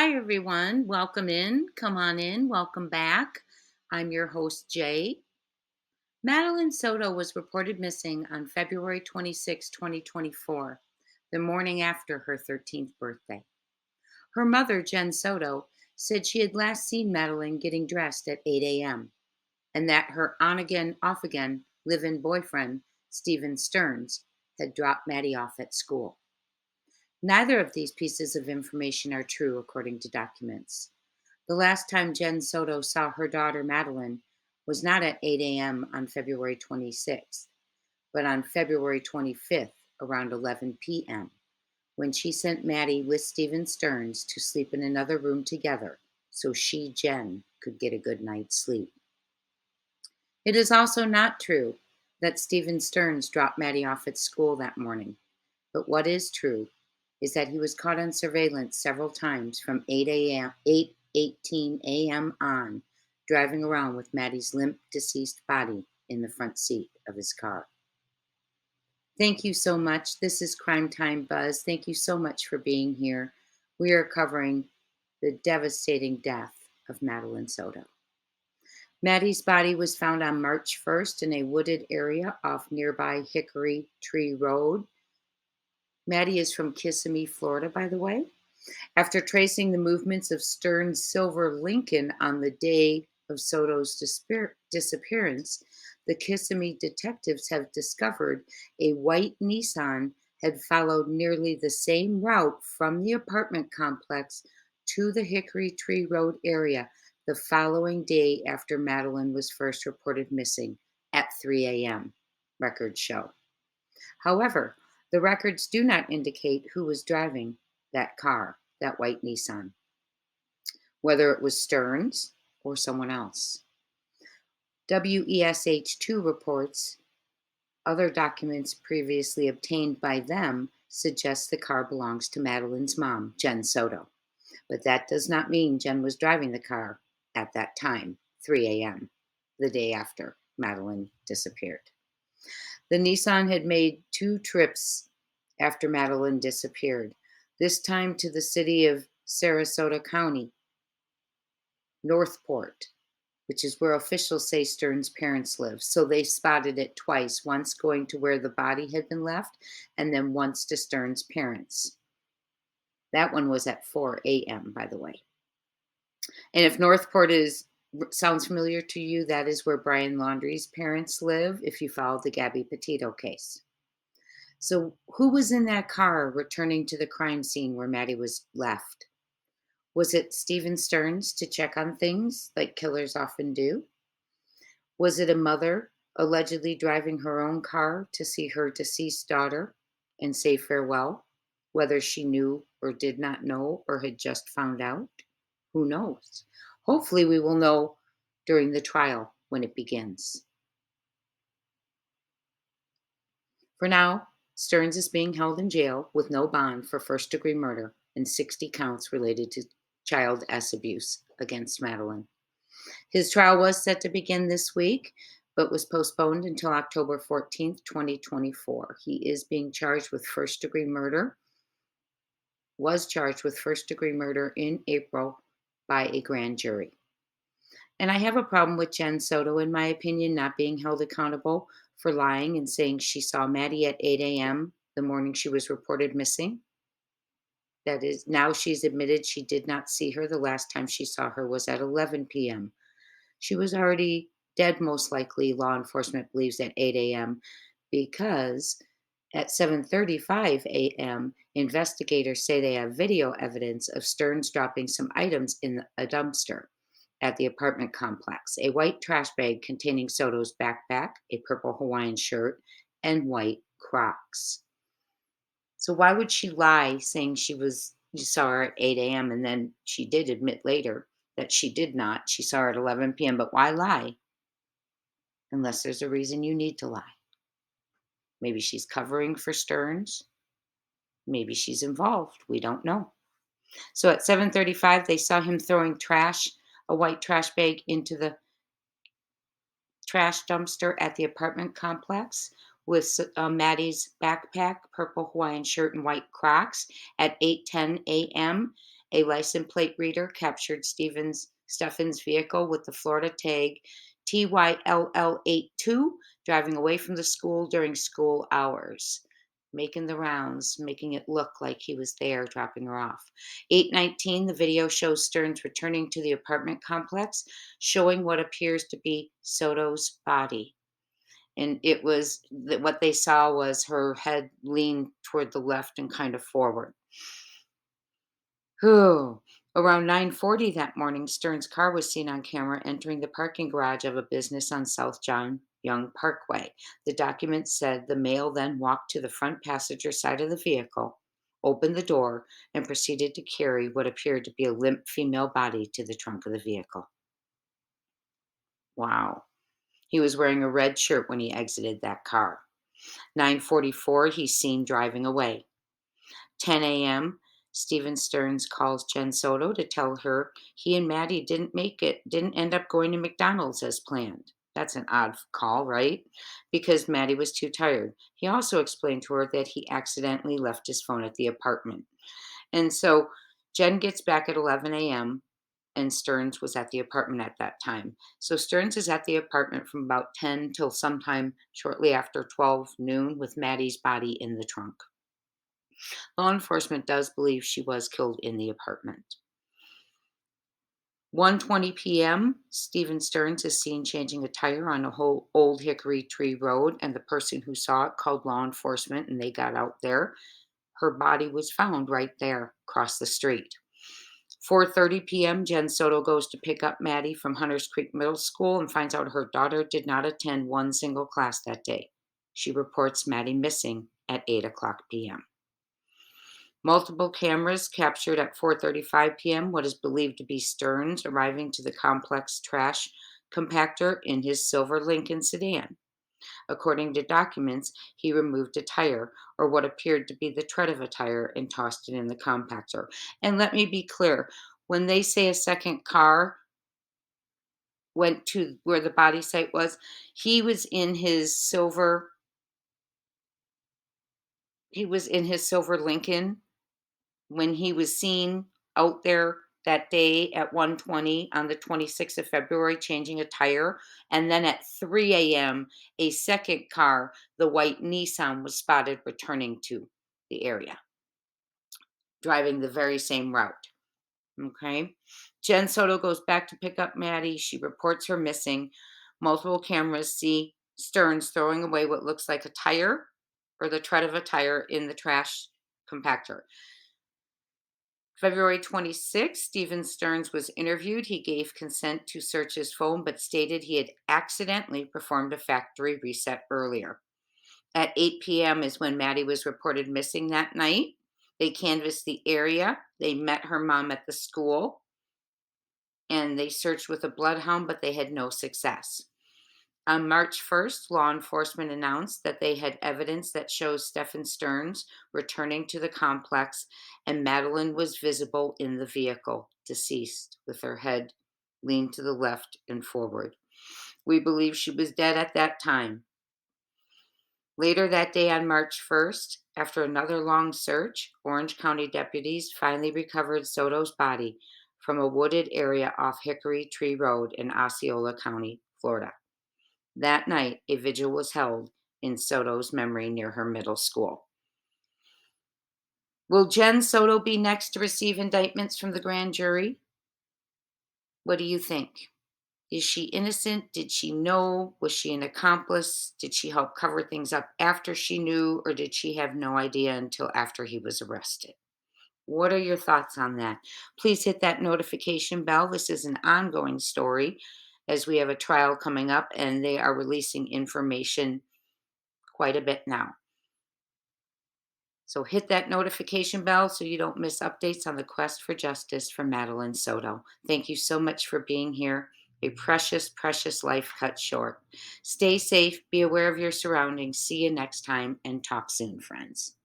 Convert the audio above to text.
Hi, everyone. Welcome in. Come on in. Welcome back. I'm your host, Jaye. Madeline Soto was reported missing on February 26, 2024, the morning after her 13th birthday. Her mother, Jenn Soto, said she had last seen Madeline getting dressed at 8 a.m. and that her on again, off again live in boyfriend, Stephen Stearns, had dropped Maddie off at school. Neither of these pieces of information are true, according to documents. The last time Jenn Soto saw her daughter Madeline was not at 8 a.m. on February 26th, but on February 25th around 11 p.m., when she sent Maddie with Stephen Stearns to sleep in another room together so she, Jenn, could get a good night's sleep. It is also not true that Stephen Stearns dropped Maddie off at school that morning, but what is true is that he was caught on surveillance several times from 8:18 a.m. on, driving around with Maddie's limp, deceased body in the front seat of his car. Thank you so much. This is Crime Time Buzz. Thank you so much for being here. We are covering the devastating death of Madeline Soto. Maddie's body was found on March 1st in a wooded area off nearby Hickory Tree Road. Maddie is from Kissimmee, Florida, by the way. After tracing the movements of Stearns' silver Lincoln on the day of Soto's disappearance, the Kissimmee detectives have discovered a white Nissan had followed nearly the same route from the apartment complex to the Hickory Tree Road area the following day after Madeline was first reported missing at 3 a.m., records show. However, the records do not indicate who was driving that car, that white Nissan, whether it was Stearns or someone else. WESH2 reports other documents previously obtained by them suggest the car belongs to Madeline's mom, Jenn Soto. But that does not mean Jenn was driving the car at that time, 3 a.m., the day after Madeline disappeared. The Nissan had made 2 trips after Madeline disappeared, this time to the city of Sarasota County, Northport, which is where officials say Stearns' parents live. So they spotted it twice, once going to where the body had been left, and then once to Stearns' parents. That one was at 4 a.m., by the way. And if Northport sounds familiar to you, that is where Brian Laundrie's parents live, if you follow the Gabby Petito case. So who was in that car returning to the crime scene where Maddie was left? Was it Stephen Stearns to check on things like killers often do? Was it a mother allegedly driving her own car to see her deceased daughter and say farewell, whether she knew or did not know or had just found out? Who knows? Hopefully, we will know during the trial when it begins. For now, Stearns is being held in jail with no bond for first-degree murder and 60 counts related to child abuse against Madeline. His trial was set to begin this week, but was postponed until October 14th, 2024. He is being charged with first-degree murder, was charged with first-degree murder in April by a grand jury. And I have a problem with Jenn Soto, in my opinion, not being held accountable for lying and saying she saw Maddie at 8 a.m. the morning she was reported missing. That is, now she's admitted she did not see her. The last time she saw her was at 11 p.m. She was already dead, most likely, law enforcement believes, at 8 a.m. because at 7:35 a.m., investigators say they have video evidence of Stearns dropping some items in a dumpster at the apartment complex: a white trash bag containing Soto's backpack, a purple Hawaiian shirt, and white Crocs. So why would she lie saying you saw her at 8 a.m. and then she did admit later that she did not. She saw her at 11 p.m. But why lie? Unless there's a reason you need to lie. Maybe she's covering for Stearns. Maybe she's involved. We don't know. So at 7:35, they saw him throwing a white trash bag into the trash dumpster at the apartment complex with Maddie's backpack, purple Hawaiian shirt, and white Crocs at 8:10 a.m. A license plate reader captured Steffen's vehicle with the Florida tag TYLL82 driving away from the school during school hours, making the rounds, making it look like he was there dropping her off. 8:19, the video shows Stearns returning to the apartment complex, showing what appears to be Soto's body. And it was what they saw was her head leaned toward the left and kind of forward. Whew. Around 9:40 that morning, Stern's car was seen on camera entering the parking garage of a business on South John Young Parkway. The document said the male then walked to the front passenger side of the vehicle, opened the door, and proceeded to carry what appeared to be a limp female body to the trunk of the vehicle. Wow. He was wearing a red shirt when he exited that car. 9:44, he's seen driving away. 10 a.m., Stephen Stearns calls Jenn Soto to tell her he and Maddie didn't end up going to McDonald's as planned. That's an odd call, right? Because Maddie was too tired. He also explained to her that he accidentally left his phone at the apartment. And so Jenn gets back at 11 a.m., and Stearns was at the apartment at that time. So Stearns is at the apartment from about 10 till sometime shortly after 12 noon with Maddie's body in the trunk. Law enforcement does believe she was killed in the apartment. 1:20 p.m., Stephen Stearns is seen changing a tire on a whole Old Hickory Tree Road, and the person who saw it called law enforcement, and they got out there. Her body was found right there across the street. 4:30 p.m., Jenn Soto goes to pick up Maddie from Hunters Creek Middle School and finds out her daughter did not attend one single class that day. She reports Maddie missing at 8:00 p.m. Multiple cameras captured at 4:35 p.m. what is believed to be Stearns arriving to the complex trash compactor in his silver Lincoln sedan. According to documents, he removed a tire, or what appeared to be the tread of a tire, and tossed it in the compactor. And let me be clear, when they say a second car went to where the body site was, he was in his silver Lincoln when he was seen out there that day at 1:20 on the 26th of February changing a tire. And then at 3 a.m., a second car, the white Nissan, was spotted returning to the area, driving the very same route. Okay. Jenn Soto goes back to pick up Maddie. She reports her missing. Multiple cameras see Stearns throwing away what looks like a tire or the tread of a tire in the trash compactor. February 26th, Stephen Stearns was interviewed. He gave consent to search his phone, but stated he had accidentally performed a factory reset earlier. At 8 p.m. is when Maddie was reported missing that night. They canvassed the area. They met her mom at the school, and they searched with a bloodhound, but they had no success. On March 1st, law enforcement announced that they had evidence that shows Stephen Stearns returning to the complex, and Madeline was visible in the vehicle, deceased, with her head leaned to the left and forward. We believe she was dead at that time. Later that day on March 1st, after another long search, Orange County deputies finally recovered Soto's body from a wooded area off Hickory Tree Road in Osceala County, Florida. That night, a vigil was held in Soto's memory near her middle school. Will Jenn Soto be next to receive indictments from the grand jury? What do you think? Is she innocent? Did she know? Was she an accomplice? Did she help cover things up after she knew, or did she have no idea until after he was arrested? What are your thoughts on that? Please hit that notification bell. This is an ongoing story as we have a trial coming up and they are releasing information quite a bit now. So hit that notification bell so you don't miss updates on the quest for justice for Madeline Soto. Thank you so much for being here. A precious, precious life cut short. Stay safe, be aware of your surroundings. See you next time, and talk soon, friends.